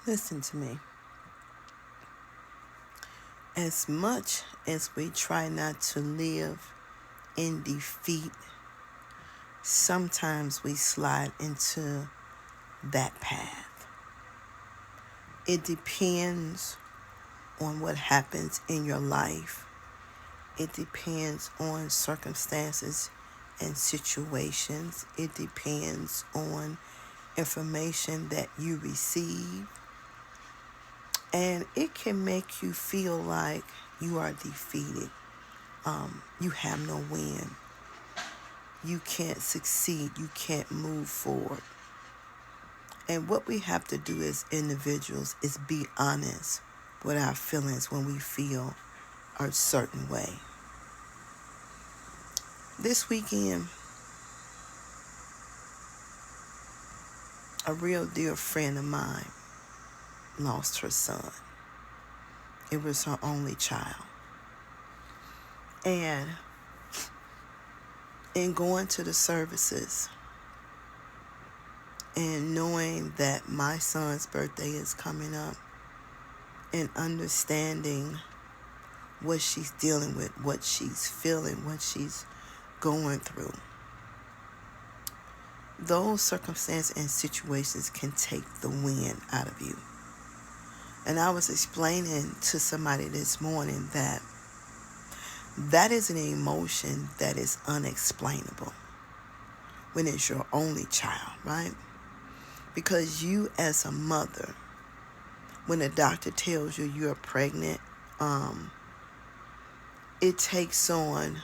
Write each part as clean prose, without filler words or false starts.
Listen to me. As much as we try not to live in defeat, sometimes we slide into that path. It depends on what happens in your life. It depends on circumstances and situations. It depends on information that you receive. And it can make you feel like you are defeated. You have no win. You can't succeed. You can't move forward. And what we have to do as individuals is be honest with our feelings when we feel a certain way. This weekend, a real dear friend of mine lost her son. It was her only child. And in going to the services and knowing that my son's birthday is coming up and understanding what she's dealing with, what she's feeling, what she's going through, those circumstances and situations can take the wind out of you. And I was explaining to somebody this morning that is an emotion that is unexplainable when it's your only child, right? Because you as a mother, when the doctor tells you you're pregnant, it takes on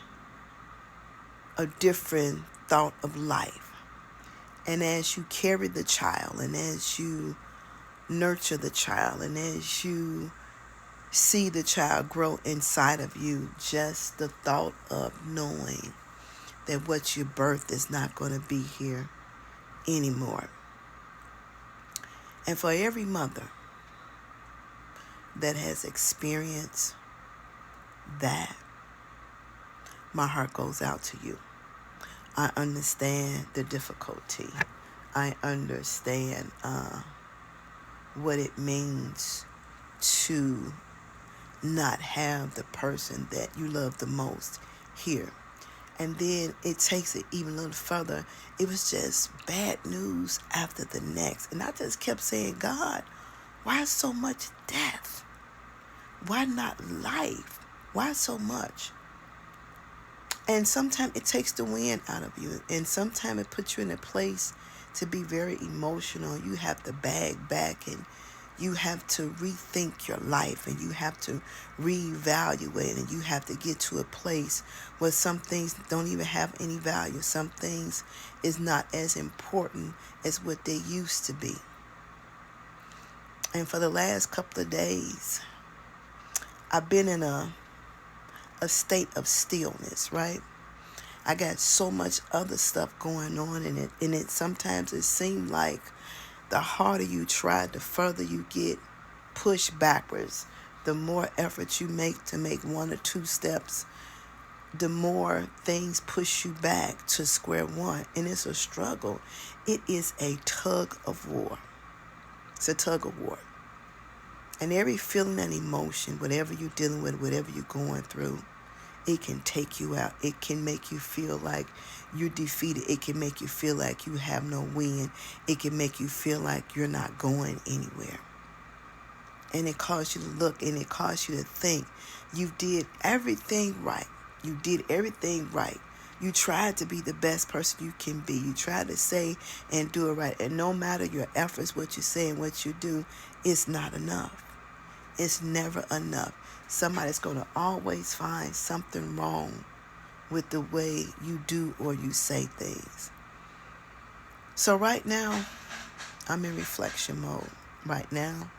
a different thought of life. And as you carry the child, and as you nurture the child, and as you see the child grow inside of you, just the thought of knowing that what you birthed is not going to be here anymore. And for every mother that has experienced that, my heart goes out to you. I understand the difficulty. I understand what it means to not have the person that you love the most here. And then it takes it even a little further. It was just bad news after the next. And I just kept saying, God, why so much death? Why not life? Why so much? And sometimes it takes the wind out of you. And sometimes it puts you in a place to be very emotional. You have to bag back and you have to rethink your life, and you have to reevaluate, and you have to get to a place where some things don't even have any value. Some things is not as important as what they used to be. And for the last couple of days, I've been in a state of stillness, right? I got so much other stuff going on in it, and sometimes it seemed like the harder you try, the further you get pushed backwards. The more effort you make to make one or two steps, the more things push you back to square one. And it's a struggle. It is a tug of war. It's a tug of war. And every feeling and emotion, whatever you're dealing with, whatever you're going through, it can take you out. It can make you feel like you're defeated. It can make you feel like you have no win. It can make you feel like you're not going anywhere. And it causes you to look, and it causes you to think you did everything right. You did everything right. You tried to be the best person you can be. You tried to say and do it right. And no matter your efforts, what you say and what you do, it's not enough. It's never enough. Somebody's going to always find something wrong with the way you do or you say things. So right now, I'm in reflection mode. Right now,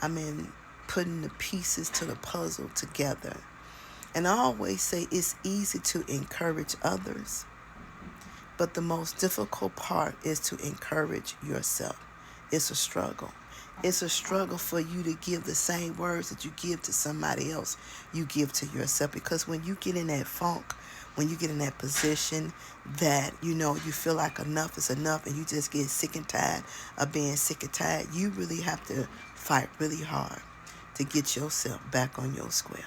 I'm in putting the pieces to the puzzle together. And I always say it's easy to encourage others, but the most difficult part is to encourage yourself. It's a struggle. It's a struggle for you to give the same words that you give to somebody else, you give to yourself. Because when you get in that funk, when you get in that position that, you feel like enough is enough and you just get sick and tired of being sick and tired, you really have to fight really hard to get yourself back on your square.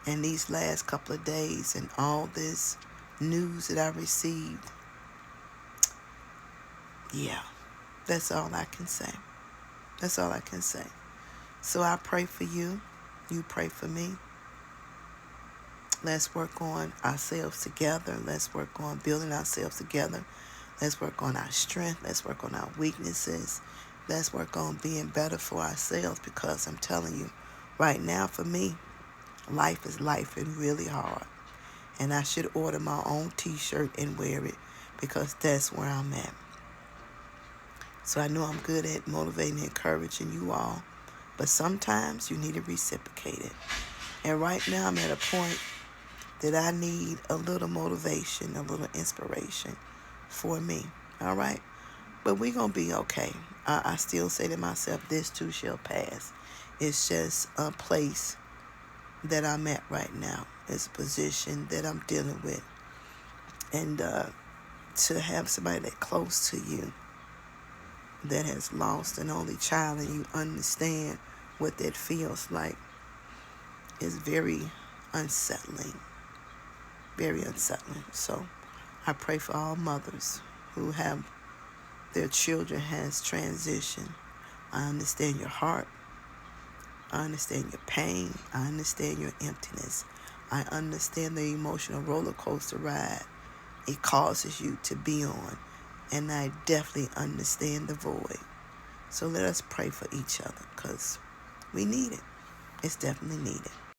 And these last couple of days and all this news that I received, yeah, that's all I can say. That's all I can say. So I pray for you. You pray for me. Let's work on ourselves together. Let's work on building ourselves together. Let's work on our strength. Let's work on our weaknesses. Let's work on being better for ourselves, because I'm telling you, right now for me, life is life and really hard. And I should order my own t-shirt and wear it, because that's where I'm at. So I know I'm good at motivating and encouraging you all, but sometimes you need to reciprocate it. And right now I'm at a point that I need a little motivation, a little inspiration for me. All right? But we're going to be okay. I still say to myself, this too shall pass. It's just a place that I'm at right now. It's a position that I'm dealing with. And to have somebody that close to you that has lost an only child, and you understand what that feels like, is very unsettling. Very unsettling. So I pray for all mothers who have their children has transitioned. I understand your heart. I understand your pain. I understand your emptiness. I understand the emotional roller coaster ride it causes you to be on. And I definitely understand the void. So let us pray for each other, because we need it. It's definitely needed.